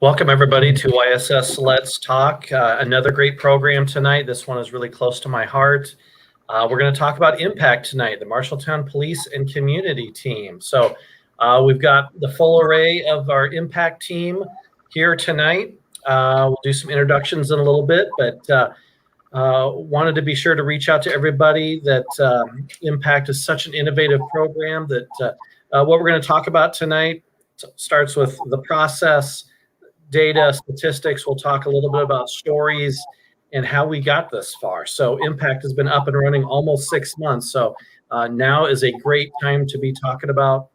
Welcome everybody to YSS Let's Talk. Another great program tonight. This one is really close to my heart. We're going to talk about MPACT tonight, the Marshalltown Police and Community Team. So we've got the full array of our MPACT team here tonight. We'll do some introductions in a little bit, but wanted to be sure to reach out to everybody that MPACT is such an innovative program that what we're going to talk about tonight starts with the process, data, statistics. We'll talk a little bit about stories and how we got this far. So MPACT has been up and running almost 6 months. So now is a great time to be talking about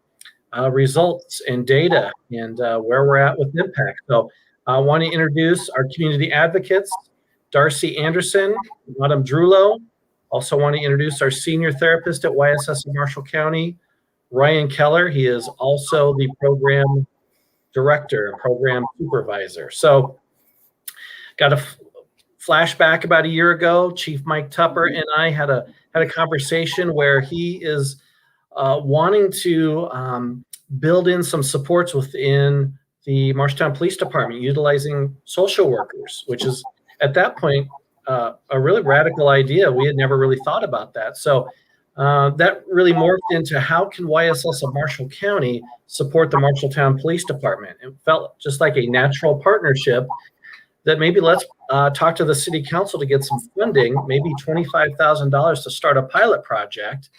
results and data and where we're at with MPACT. So I want to introduce our community advocates, Darcy Anderson, Madam Drulo. Also want to introduce our senior therapist at YSS in Marshall County, Ryan Keller. He is also the program director and program supervisor. So got a flashback about a year ago. Chief Mike Tupper and I had a conversation where he is wanting to build in some supports within the Marshalltown Police Department, utilizing social workers, which is at that point a really radical idea. We had never really thought about that. So that really morphed into how can YSS of Marshall County support the Marshalltown Police Department. It felt just like a natural partnership that maybe let's talk to the city council to get some funding, maybe $25,000 to start a pilot project.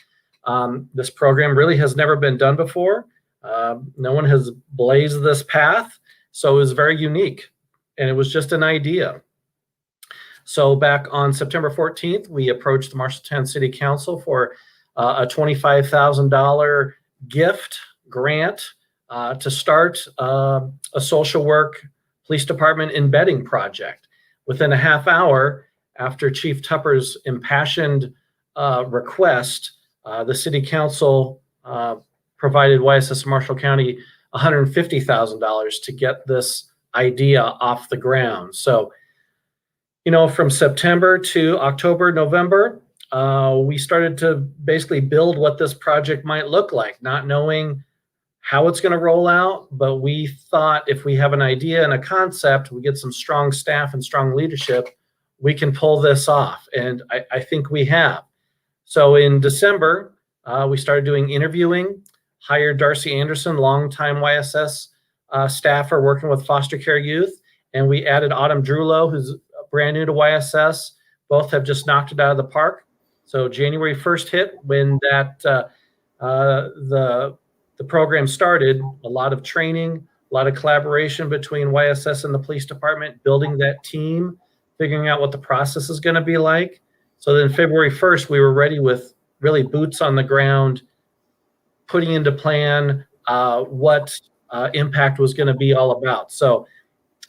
This program really has never been done before. No one has blazed this path, so it was very unique, and it was just an idea. So back on September 14th, we approached the Marshalltown City Council for a $25,000 gift grant to start a social work police department embedding project. Within a half hour after Chief Tupper's impassioned request, the City Council provided YSS Marshall County $150,000 to get this idea off the ground. So, you know, from September to October, November, we started to basically build what this project might look like, not knowing how it's going to roll out. But we thought if we have an idea and a concept, we get some strong staff and strong leadership, we can pull this off. And I think we have. So in December, we started doing interviewing, hired Darcy Anderson, longtime YSS staffer working with foster care youth. And we added Autumn Drulo, who's brand new to YSS. Both have just knocked it out of the park. So January 1st hit when that the program started. A lot of training, a lot of collaboration between YSS and the police department, building that team, figuring out what the process is going to be like. So then February 1st, we were ready with really boots on the ground, putting into plan what MPACT was going to be all about. So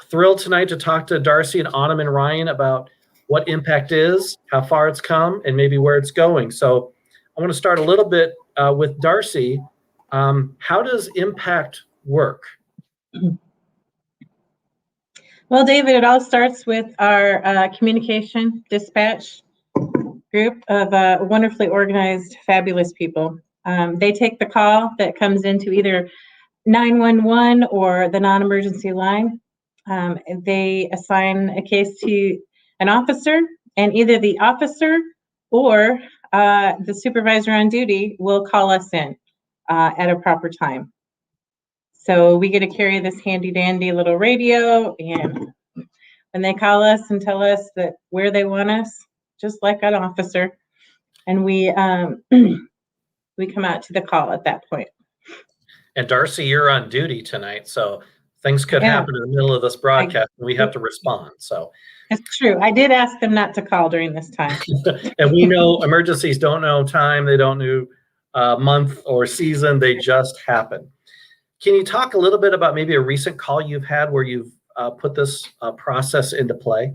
thrilled tonight to talk to Darcy and Autumn and Ryan about what MPACT is, how far it's come, and maybe where it's going. So I want to start a little bit with Darcy. How does MPACT work? Well, David, it all starts with our communication dispatch group of wonderfully organized, fabulous people. They take the call that comes into either 911 or the non-emergency line. They assign a case to an officer, and either the officer or the supervisor on duty will call us in at a proper time. So we get to carry this handy dandy little radio, and when they call us and tell us that where they want us, just like an officer, and we come out to the call at that point. And Darcy, you're on duty tonight, so things could happen in the middle of this broadcast, and we have to respond. So it's true. I did ask them not to call during this time. And we know emergencies don't know time, they don't know month or season, they just happen. Can you talk a little bit about maybe a recent call you've had where you've put this process into play?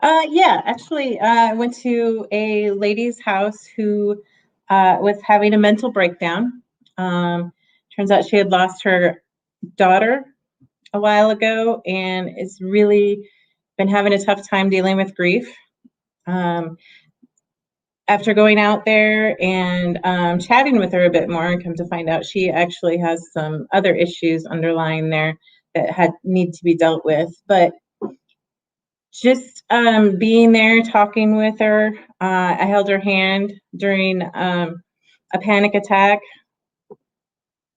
Yeah, actually, I went to a lady's house who was having a mental breakdown. Turns out she had lost her daughter a while ago and has really been having a tough time dealing with grief. after going out there and chatting with her a bit more, and come to find out she actually has some other issues underlying there that need to be dealt with. But just being there, talking with her, I held her hand during a panic attack,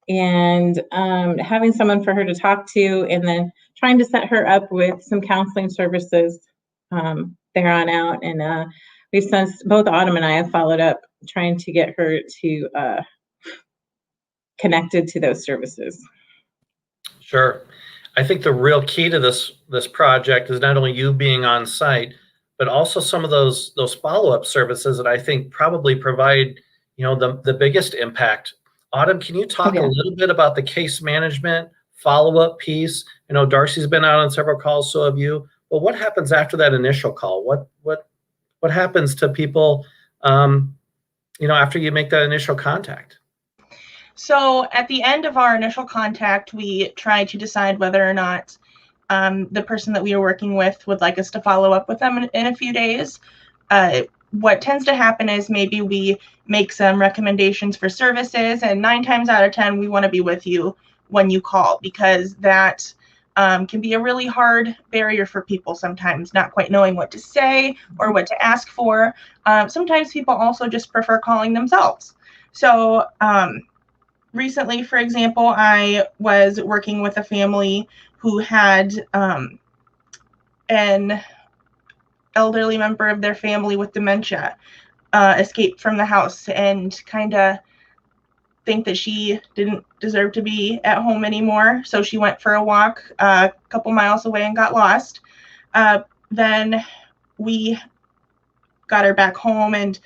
and having someone for her to talk to, and then trying to set her up with some counseling services there on out. And we've since, both Autumn and I have followed up trying to get her to connected to those services. Sure. I think the real key to this project is not only you being on site, but also some of those follow-up services that I think probably provide, the biggest impact. Autumn, can you talk a little bit about the case management follow-up piece? I know Darcy's been out on several calls, so have you. But what happens after that initial call? What happens to people, after you make that initial contact? So at the end of our initial contact, we try to decide whether or not the person that we are working with would like us to follow up with them in a few days. What tends to happen is maybe we make some recommendations for services, and 9 times out of 10, we want to be with you when you call, because that can be a really hard barrier for people sometimes, not quite knowing what to say or what to ask for. Sometimes people also just prefer calling themselves. So recently, for example, I was working with a family who had an elderly member of their family with dementia escape from the house, and kind of think that she didn't deserve to be at home anymore. So she went for a walk a couple miles away and got lost. Then we got her back home, and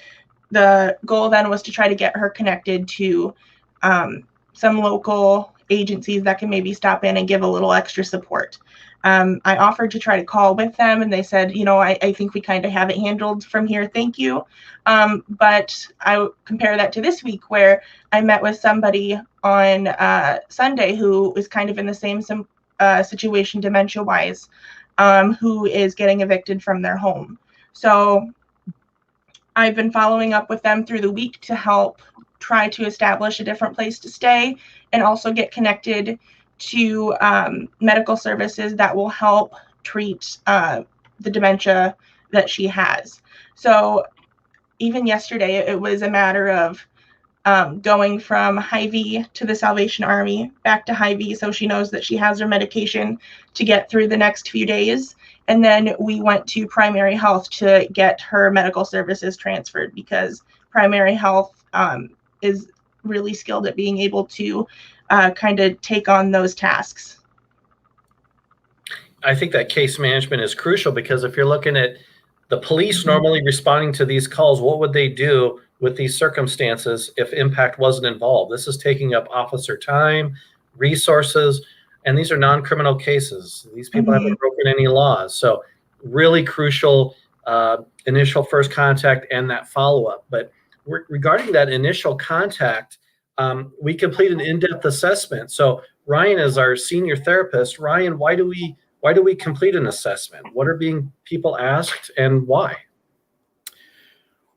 the goal then was to try to get her connected to some local agencies that can maybe stop in and give a little extra support. I offered to try to call with them, and they said, I think we kind of have it handled from here. Thank you. But I compare that to this week, where I met with somebody on Sunday who is kind of in the same situation, dementia-wise, who is getting evicted from their home. So I've been following up with them through the week to help try to establish a different place to stay, and also get connected to medical services that will help treat the dementia that she has. So even yesterday, it was a matter of going from Hy-Vee to the Salvation Army, back to Hy-Vee, so she knows that she has her medication to get through the next few days. And then we went to primary health to get her medical services transferred, because primary health is really skilled at being able to kind of take on those tasks. I think that case management is crucial, because if you're looking at the police normally responding to these calls, what would they do with these circumstances if MPACT wasn't involved? This is taking up officer time, resources, and these are non-criminal cases. These people haven't broken any laws. So really crucial initial first contact and that follow-up. But regarding that initial contact, we complete an in-depth assessment. So Ryan is our senior therapist. Ryan, why do we complete an assessment? What are being people asked, and why?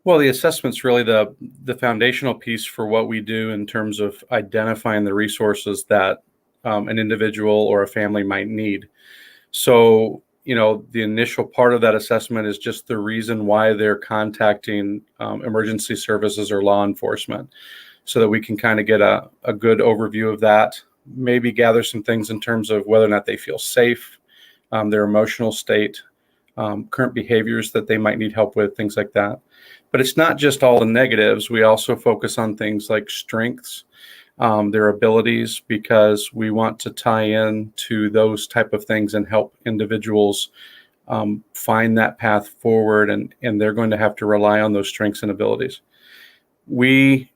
Well, the assessment's really the foundational piece for what we do in terms of identifying the resources that an individual or a family might need. So, the initial part of that assessment is just the reason why they're contacting emergency services or law enforcement, so that we can kind of get a good overview of that, maybe gather some things in terms of whether or not they feel safe, their emotional state, current behaviors that they might need help with, things like that. But it's not just all the negatives. We also focus on things like strengths, their abilities, because we want to tie in to those type of things and help individuals find that path forward, and they're going to have to rely on those strengths and abilities. We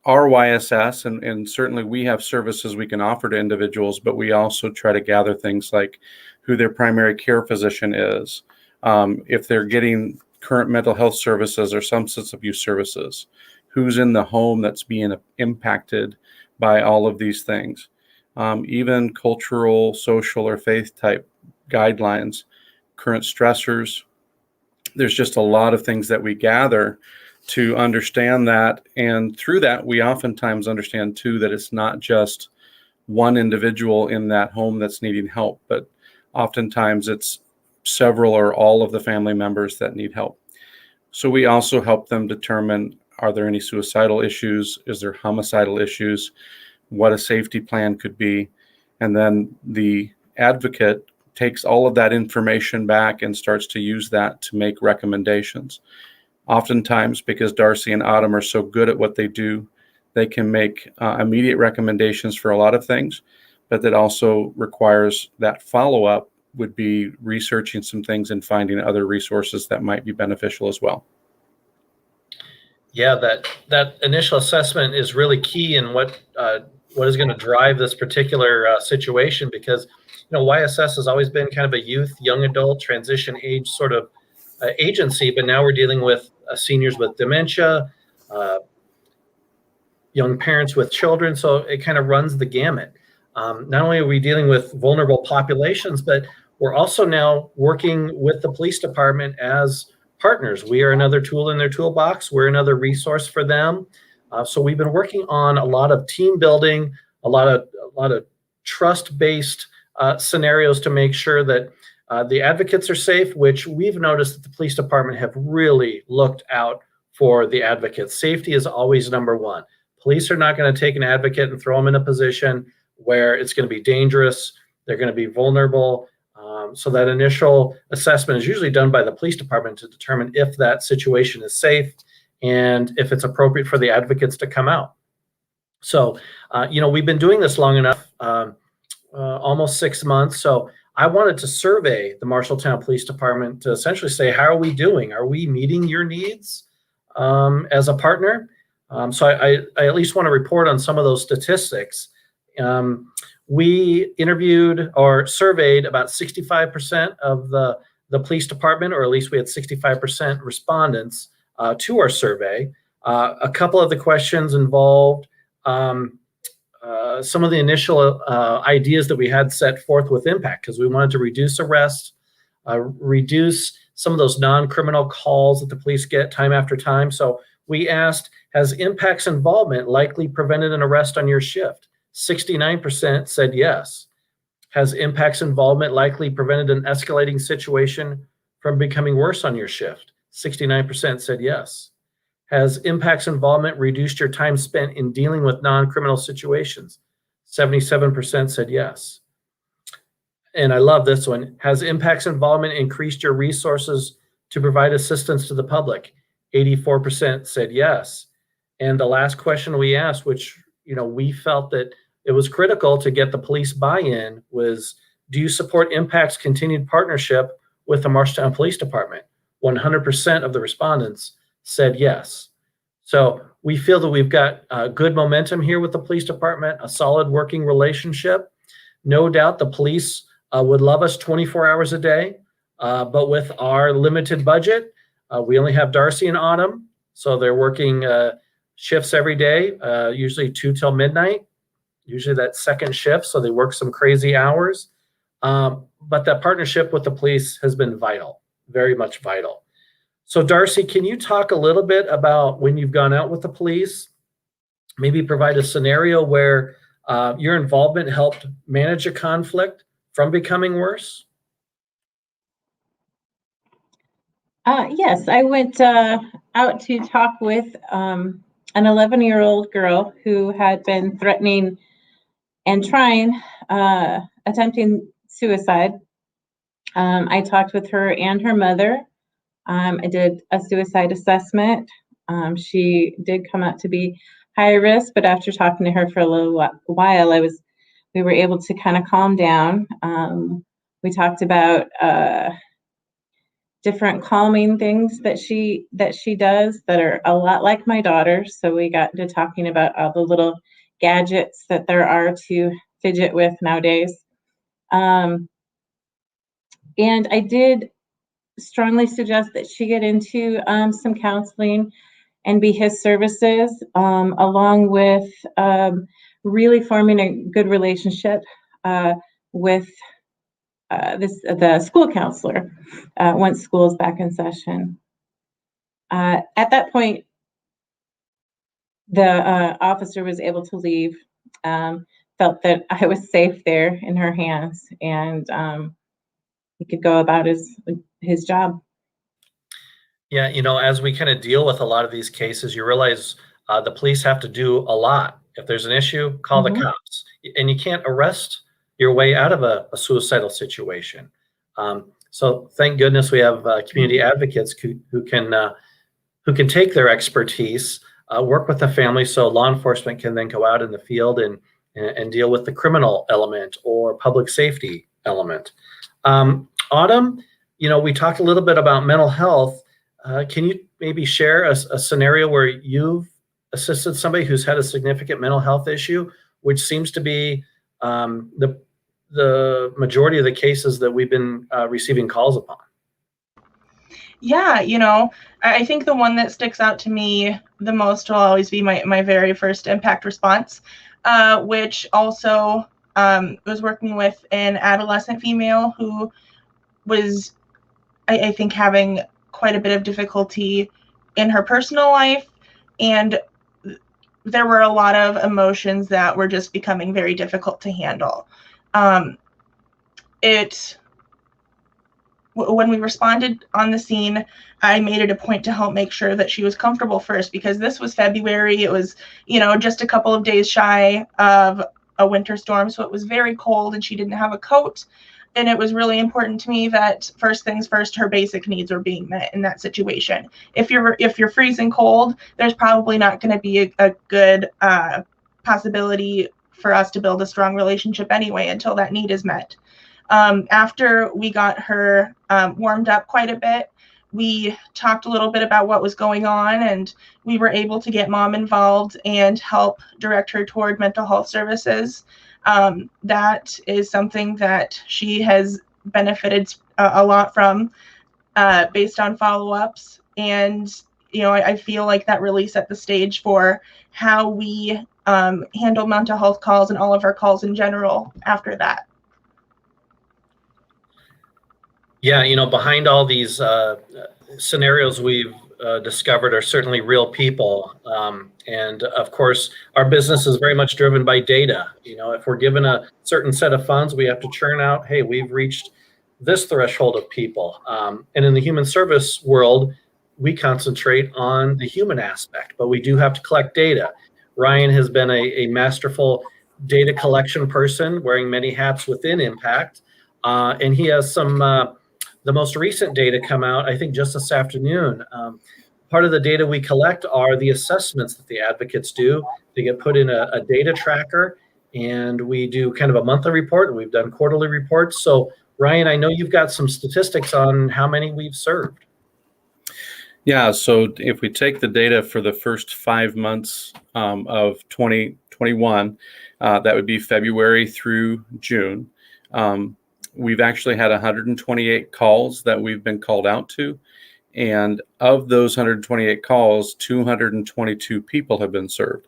are YSS, and certainly we have services we can offer to individuals, but we also try to gather things like who their primary care physician is, if they're getting current mental health services or substance abuse services, who's in the home that's being impacted by all of these things, even cultural, social, or faith type guidelines, current stressors. There's just a lot of things that we gather to understand that. And through that, we oftentimes understand too that it's not just one individual in that home that's needing help, but oftentimes it's several or all of the family members that need help. So we also help them determine, are there any suicidal issues? Is there homicidal issues? What a safety plan could be. And then the advocate takes all of that information back and starts to use that to make recommendations. Oftentimes, because Darcy and Autumn are so good at what they do, they can make immediate recommendations for a lot of things, but that also requires that follow-up would be researching some things and finding other resources that might be beneficial as well. Yeah, that initial assessment is really key in what is going to drive this particular situation, because YSS has always been kind of a youth, young adult, transition age sort of agency, but now we're dealing with seniors with dementia, young parents with children, so it kind of runs the gamut. Not only are we dealing with vulnerable populations, but we're also now working with the police department as partners. We are another tool in their toolbox. We're another resource for them. So we've been working on a lot of team building, a lot of trust-based scenarios to make sure that the advocates are safe, which we've noticed that the police department have really looked out for the advocates. Safety is always number one. Police are not going to take an advocate and throw them in a position where it's going to be dangerous. They're going to be vulnerable. So that initial assessment is usually done by the police department to determine if that situation is safe and if it's appropriate for the advocates to come out. So, we've been doing this long enough, almost 6 months. So I wanted to survey the Marshalltown Police Department to essentially say, how are we doing? Are we meeting your needs as a partner? So I at least want to report on some of those statistics. We interviewed or surveyed about 65% of the police department, or at least we had 65% respondents to our survey. A couple of the questions involved some of the initial ideas that we had set forth with MPACT, because we wanted to reduce arrests, reduce some of those non-criminal calls that the police get time after time. So we asked, has MPACT's involvement likely prevented an arrest on your shift? 69% said yes. Has MPACT's involvement likely prevented an escalating situation from becoming worse on your shift? 69% said yes. Has MPACT's involvement reduced your time spent in dealing with non-criminal situations? 77% said yes. And I love this one. Has MPACT's involvement increased your resources to provide assistance to the public? 84% said yes. And the last question we asked, which we felt that it was critical to get the police buy-in, was, do you support MPACT's continued partnership with the Marshalltown Police Department? 100% of the respondents said yes. So we feel that we've got good momentum here with the police department, a solid working relationship. No doubt the police would love us 24 hours a day, but with our limited budget, we only have Darcy and Autumn, so they're working shifts every day, usually 2 till midnight, usually that second shift, so they work some crazy hours. But that partnership with the police has been vital, very much vital. So Darcy, can you talk a little bit about when you've gone out with the police, maybe provide a scenario where your involvement helped manage a conflict from becoming worse? Yes, I went out to talk with an 11-year-old girl who had been threatening and attempting suicide. I talked with her and her mother. I did a suicide assessment. She did come out to be high risk, but after talking to her for a little while, we were able to kind of calm down. We talked about different calming things that she does that are a lot like my daughter. So we got into talking about all the little gadgets that there are to fidget with nowadays. And I did strongly suggest that she get into some counseling and be his services, along with really forming a good relationship with the school counselor once school is back in session. At that point, the officer was able to leave, felt that I was safe there in her hands, and he could go about his job. Yeah, as we kind of deal with a lot of these cases, you realize the police have to do a lot. If there's an issue, call the cops. And you can't arrest your way out of a suicidal situation. So thank goodness we have community advocates who can take their expertise, work with the family, so law enforcement can then go out in the field and deal with the criminal element or public safety element. Autumn, we talked a little bit about mental health. Can you maybe share a scenario where you've assisted somebody who's had a significant mental health issue, which seems to be the majority of the cases that we've been receiving calls upon? Yeah, I think the one that sticks out to me the most will always be my very first MPACT response, which also was working with an adolescent female who was, I think, having quite a bit of difficulty in her personal life, and there were a lot of emotions that were just becoming very difficult to handle. When we responded on the scene, I made it a point to help make sure that she was comfortable first, because this was February. It was, just a couple of days shy of a winter storm, so it was very cold and she didn't have a coat. And it was really important to me that first things first, her basic needs are being met in that situation. If you're freezing cold, there's probably not going to be a good possibility for us to build a strong relationship anyway until that need is met. After we got her warmed up quite a bit, we talked a little bit about what was going on, and we were able to get mom involved and help direct her toward mental health services. That is something that she has benefited a lot from based on follow-ups. And, I feel like that really set the stage for how we handle mental health calls and all of our calls in general after that. Yeah, behind all these scenarios we've discovered are certainly real people. And of course, our business is very much driven by data. If we're given a certain set of funds, we have to churn out, hey, we've reached this threshold of people. And in the human service world, we concentrate on the human aspect, but we do have to collect data. Ryan has been a masterful data collection person, wearing many hats within MPACT. And he has some the most recent data come out, I think, just this afternoon. Part of the data we collect are the assessments that the advocates do. They get put in a data tracker, and we do kind of a monthly report, and we've done quarterly reports. So, Ryan, I know you've got some statistics on how many we've served. Yeah, so if we take the data for the first 5 months of 2021, that would be February through June. We've actually had 128 calls that we've been called out to. And of those 128 calls, 222 people have been served.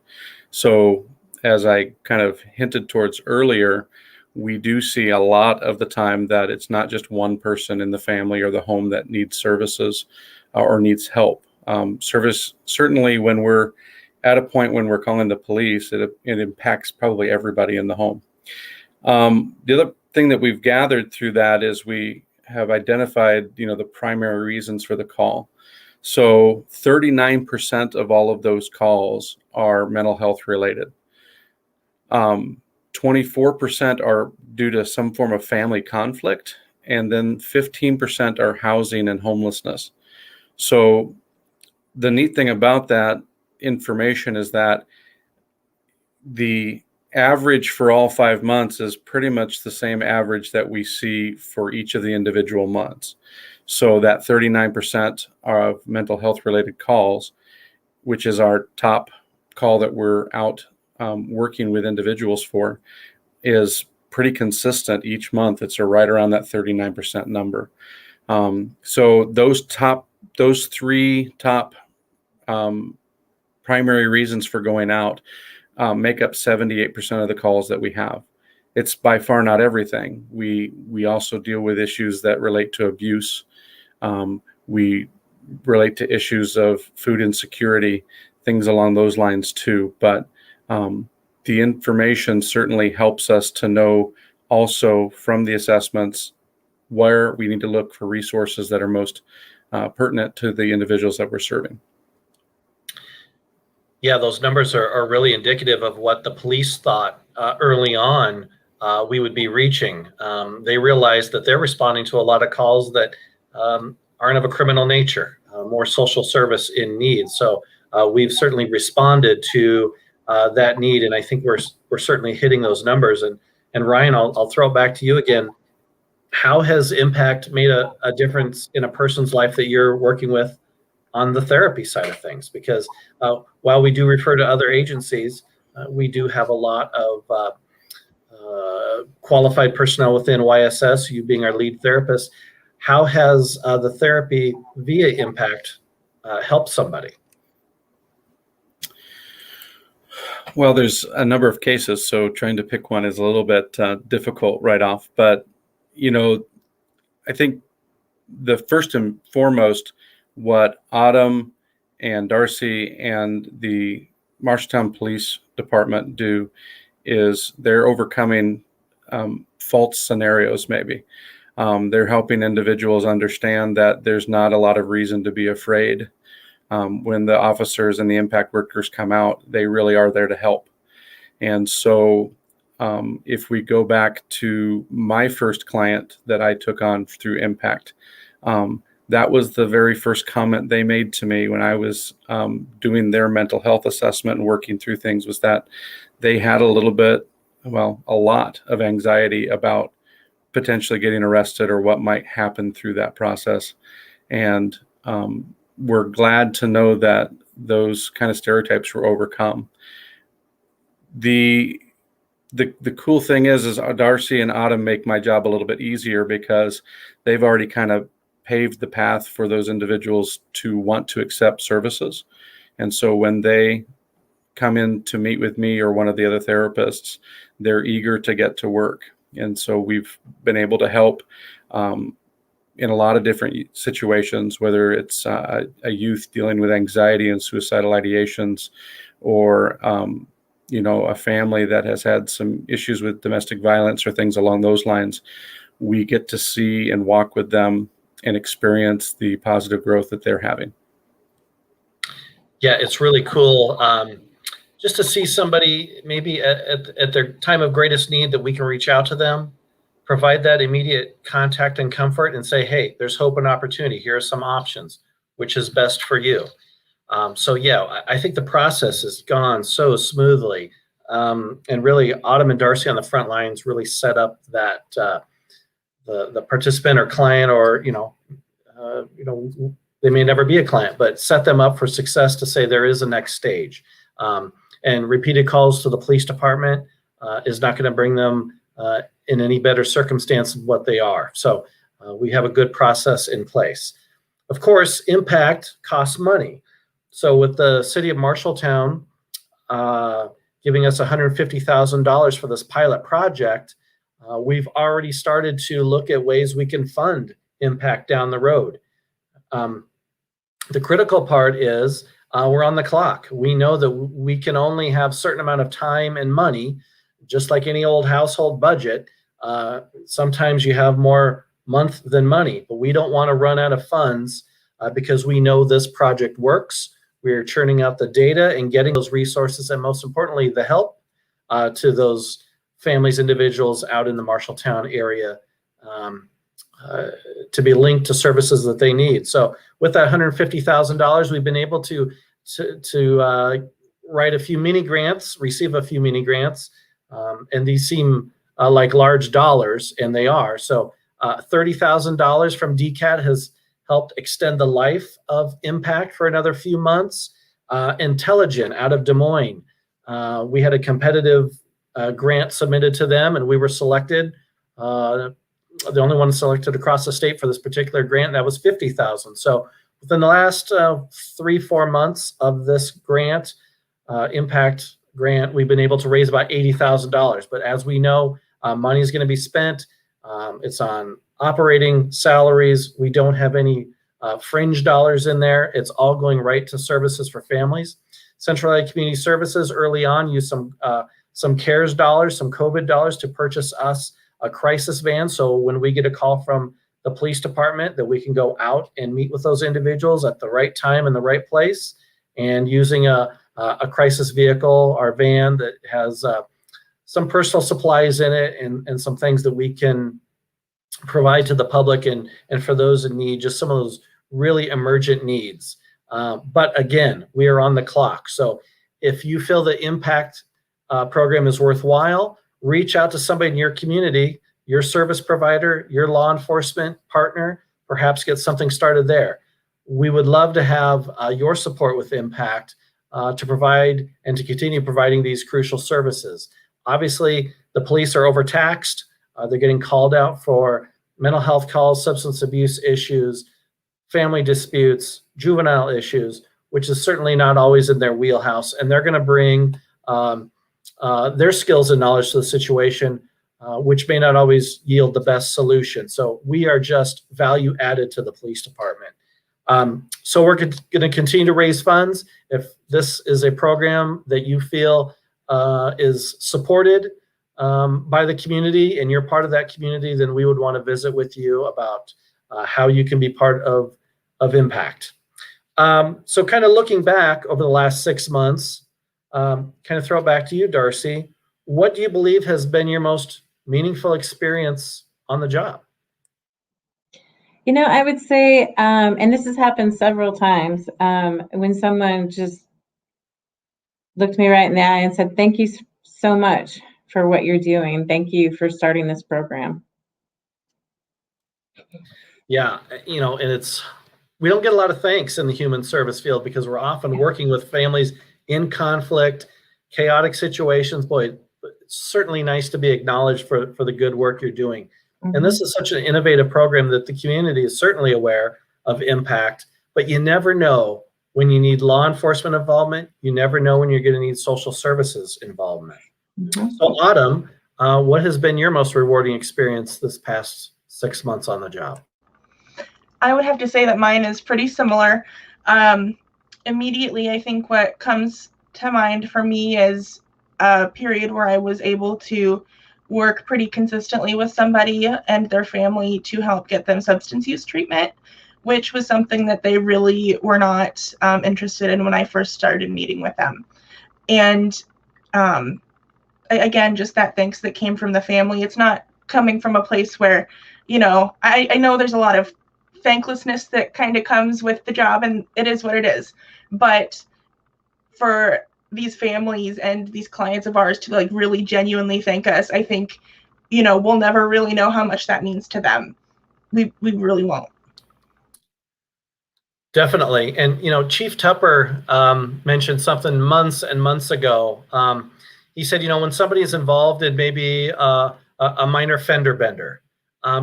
So as I kind of hinted towards earlier, we do see a lot of the time that it's not just one person in the family or the home that needs services or needs help. Service, certainly when we're at a point when we're calling the police, it impacts probably everybody in the home. The other thing that we've gathered through that is we have identified, the primary reasons for the call. So 39% of all of those calls are mental health related. 24% are due to some form of family conflict, and then 15% are housing and homelessness. So the neat thing about that information is that the average for all 5 months is pretty much the same average that we see for each of the individual months. So that 39% of mental health related calls, which is our top call that we're out working with individuals for, is pretty consistent each month. It's right around that 39% number. So those three top primary reasons for going out make up 78% of the calls that we have. It's by far not everything. We also deal with issues that relate to abuse. We relate to issues of food insecurity, things along those lines too. But the information certainly helps us to know also from the assessments where we need to look for resources that are most pertinent to the individuals that we're serving. Yeah, those numbers are really indicative of what the police thought early on we would be reaching. They realized that they're responding to a lot of calls that aren't of a criminal nature, more social service in need. So we've certainly responded to that need, and I think we're certainly hitting those numbers. And Ryan, I'll throw it back to you again. How has MPACT made a difference in a person's life that you're working with on the therapy side of things? Because while we do refer to other agencies, we do have a lot of qualified personnel within YSS, you being our lead therapist. How has the therapy via MPACT helped somebody? Well, there's a number of cases, so trying to pick one is a little bit difficult right off. But, I think the first and foremost, what Autumn and Darcy and the Marshalltown Police Department do is they're overcoming false scenarios, maybe. They're helping individuals understand that there's not a lot of reason to be afraid. When the officers and the impact workers come out, they really are there to help. And so if we go back to my first client that I took on through MPACT, that was the very first comment they made to me when I was doing their mental health assessment and working through things, was that they had a lot of anxiety about potentially getting arrested or what might happen through that process. And we're glad to know that those kind of stereotypes were overcome. The cool thing is Darcy and Autumn make my job a little bit easier because they've already kind of paved the path for those individuals to want to accept services. And so when they come in to meet with me or one of the other therapists, they're eager to get to work. And so we've been able to help in a lot of different situations, whether it's a youth dealing with anxiety and suicidal ideations, or a family that has had some issues with domestic violence or things along those lines. We get to see and walk with them and experience the positive growth that they're having. Yeah, it's really cool just to see somebody maybe at their time of greatest need, that we can reach out to them, provide that immediate contact and comfort, and say, hey, there's hope and opportunity. Here are some options. Which is best for you? So yeah, I think the process has gone so smoothly, and really Autumn and Darcy on the front lines really set up that the participant or client, or they may never be a client, but set them up for success to say there is a next stage. And repeated calls to the police department is not going to bring them in any better circumstance than what they are. So we have a good process in place. Of course, MPACT costs money. So with the city of Marshalltown giving us $150,000 for this pilot project, we've already started to look at ways we can fund MPACT down the road. The critical part is we're on the clock. We know that we can only have a certain amount of time and money, just like any old household budget. Sometimes you have more month than money, but we don't want to run out of funds because we know this project works. We're churning out the data and getting those resources, and most importantly, the help to those families, individuals out in the Marshalltown area to be linked to services that they need. So with that $150,000, we've been able to write a few mini grants, receive a few mini grants, and these seem like large dollars, and they are. So $30,000 from DCAT has helped extend the life of MPACT for another few months. Intelligent out of Des Moines, we had a competitive grant submitted to them, and we were selected. The only one selected across the state for this particular grant. That was $50,000. So within the last 3-4 months of this grant, MPACT grant, we've been able to raise about $80,000. But as we know, money is going to be spent. It's on operating salaries. We don't have any fringe dollars in there. It's all going right to services for families. Central Iowa Community Services early on used some CARES dollars, some COVID dollars to purchase us a crisis van. So when we get a call from the police department, that we can go out and meet with those individuals at the right time in the right place, and using a crisis vehicle, our van that has some personal supplies in it and some things that we can provide to the public and for those in need, just some of those really emergent needs. But again, we are on the clock. So if you feel the MPACT program is worthwhile, reach out to somebody in your community, your service provider, your law enforcement partner, perhaps get something started there. We would love to have your support with MPACT to provide and to continue providing these crucial services. Obviously, the police are overtaxed. They're getting called out for mental health calls, substance abuse issues, family disputes, juvenile issues, which is certainly not always in their wheelhouse. And they're going to bring their skills and knowledge to the situation, which may not always yield the best solution. So we are just value added to the police department. So we're going to continue to raise funds. If this is a program that you feel is supported by the community and you're part of that community, then we would want to visit with you about how you can be part of MPACT. So kind of looking back over the last 6 months, kind of throw it back to you, Darcy. What do you believe has been your most meaningful experience on the job? You know, I would say, and this has happened several times, when someone just looked me right in the eye and said, "Thank you so much for what you're doing. Thank you for starting this program." Yeah, and we don't get a lot of thanks in the human service field because we're often working with families in conflict, chaotic situations. Boy, it's certainly nice to be acknowledged for the good work you're doing. Mm-hmm. And this is such an innovative program that the community is certainly aware of MPACT, but you never know when you need law enforcement involvement. You never know when you're going to need social services involvement. Mm-hmm. So Autumn, what has been your most rewarding experience this past 6 months on the job? I would have to say that mine is pretty similar. Immediately, I think what comes to mind for me is a period where I was able to work pretty consistently with somebody and their family to help get them substance use treatment, which was something that they really were not interested in when I first started meeting with them. And again, just that thanks that came from the family. It's not coming from a place where, I know there's a lot of thanklessness that kind of comes with the job, and it is what it is. But for these families and these clients of ours to really genuinely thank us, I think, we'll never really know how much that means to them. We really won't. Definitely. And, Chief Tupper mentioned something months and months ago. He said, when somebody is involved in maybe a minor fender bender,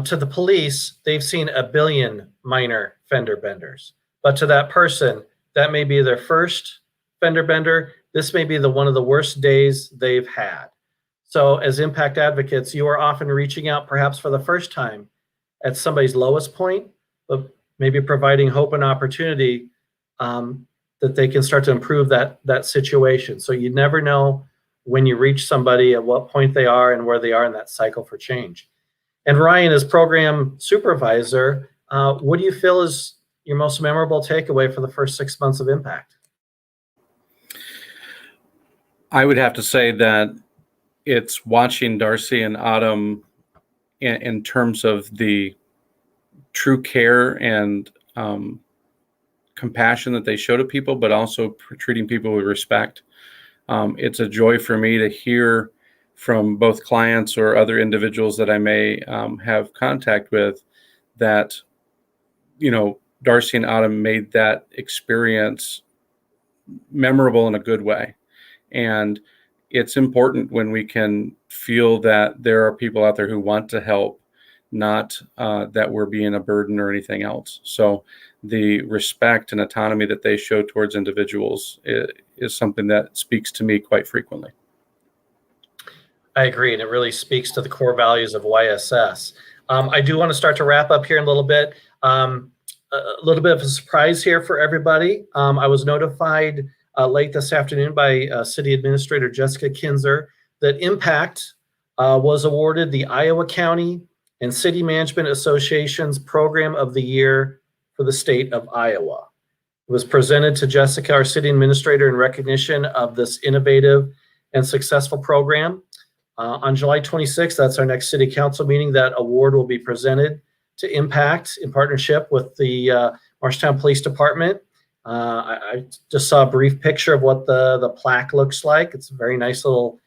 to the police, they've seen a billion minor fender benders. But to that person, that may be their first fender bender. This may be one of the worst days they've had. So as MPACT advocates, you are often reaching out perhaps for the first time at somebody's lowest point, but maybe providing hope and opportunity that they can start to improve that situation. So you never know when you reach somebody at what point they are and where they are in that cycle for change. And Ryan, as program supervisor, what do you feel is your most memorable takeaway for the first 6 months of MPACT? I would have to say that it's watching Darcy and Autumn in terms of the true care and compassion that they show to people, but also treating people with respect. It's a joy for me to hear from both clients or other individuals that I may have contact with that, Darcy and Autumn made that experience memorable in a good way. And it's important when we can feel that there are people out there who want to help, not that we're being a burden or anything else. So the respect and autonomy that they show towards individuals is something that speaks to me quite frequently. I agree, and it really speaks to the core values of YSS. I do want to start to wrap up here in a little bit. a little bit of a surprise here for everybody. I was notified late this afternoon by City Administrator Jessica Kinzer that MPACT was awarded the Iowa County and City Management Association's Program of the Year for the state of Iowa. It was presented to Jessica, our city administrator, in recognition of this innovative and successful program. On July 26th, that's our next city council meeting, that award will be presented to MPACT in partnership with the Marshalltown Police Department. I just saw a brief picture of what the plaque looks like. It's a very nice little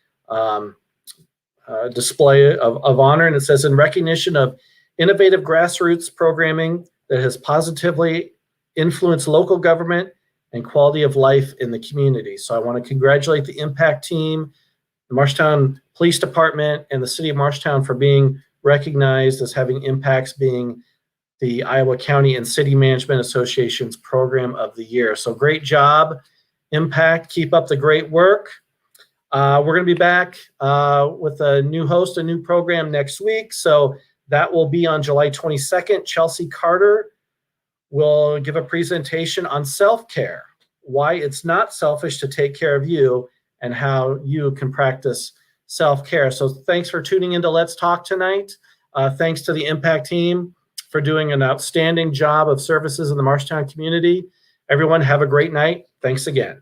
display of honor, and it says, in recognition of innovative grassroots programming that has positively influenced local government and quality of life in the community. So I want to congratulate the MPACT team, the Marshalltown Police Department, and the City of Marshalltown for being recognized as having MPACTs being the Iowa County and City Management Association's Program of the Year. So great job, MPACT. Keep up the great work. We're going to be back with a new host, a new program next week. So that will be on July 22nd. Chelsea Carter will give a presentation on self-care, why it's not selfish to take care of you, and how you can practice self-care. So thanks for tuning into Let's Talk tonight. Thanks to the MPACT team for doing an outstanding job of services in the Marshalltown community. Everyone have a great night. Thanks again.